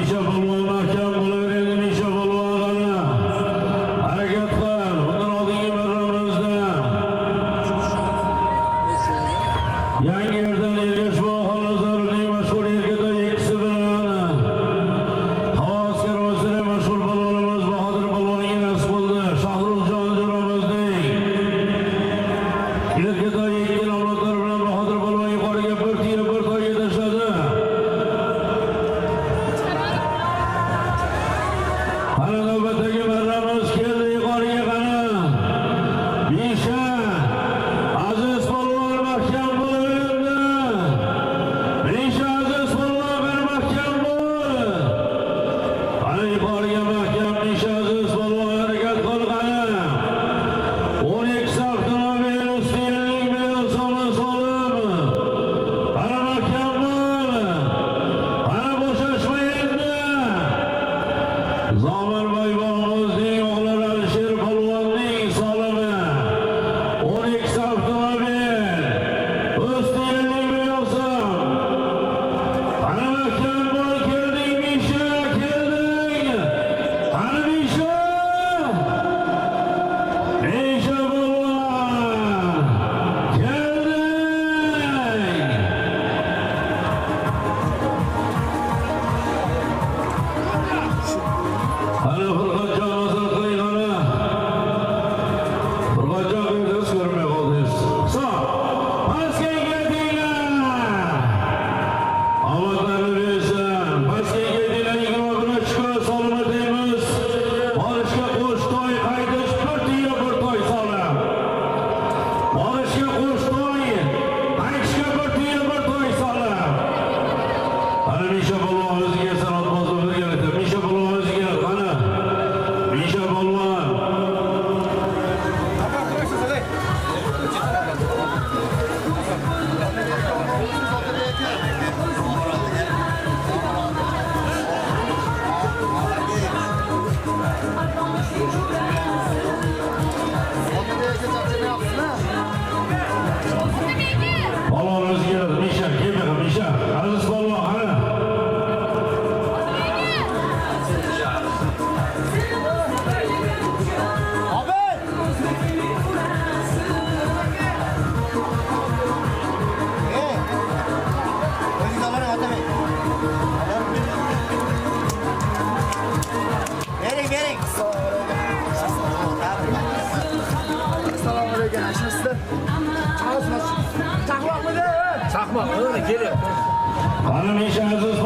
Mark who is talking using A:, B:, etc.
A: Misha polvon mahkam bo'laveradi, Misha polvon g'ana. Harakat qil. Undan oldingi marramizda. Yangi yerdan Ergashboy Xolazorning mashhur erkatoy ikkisi bilan havaskor o'sira mashhur polvonimiz Bahodir polvonga nasib bo'ldi. Shahruljon jo'ramizning erkatoy ikki avlodlar bilan Bahodir polvon yuqoriga bir tiyilib bir toyga tashladi. Ana navbatdagi marramiz keldi yuqoriga qani. Misha Aziz polvon mahkam bo'laverdi. Misha Aziz polvon bir mahkam bo'l. Qani yuqoriga mahkam Misha Aziz polvon harakat qil qani. 12 avtomobil ustunlik bilan solib. Qani mahkam bo'l. Qani bo'shashma endi. Zomirboy bog'imizning o'g'li Alisher polvonning solimi 12 avtomobil ustunlik bilan solib. Qani mahkam bo'l, kelding Misha, kelding. Qani Misha. Misha polvon kelding. Ana Furqatjon hozir qiling ana. Furqatjon ko'z ko'rmay qoldingiz. So'ng pastga keldinglar. Omadlarni bersin. Pastga keldinglar, 21 chiqar solma deymiz. Borishga qo'sh to'y qaytish bir tiyo bir to'y solib. Borishga qo'sh to'y, qaytishga bir tiyo bir to'y solib. Ana Misha polvon o'ziga san'at bozor bergan. Misha polvon o'ziga qani. Misha polvon. Polvon o'ziga Misha, kelma Misha. Aziz polvon qani.
B: Bering. Assalomu alaykum. Ashimizda. Chaqmoqmidi? Chaqmoq, o'zi kelib.
A: Qani Misha Aziz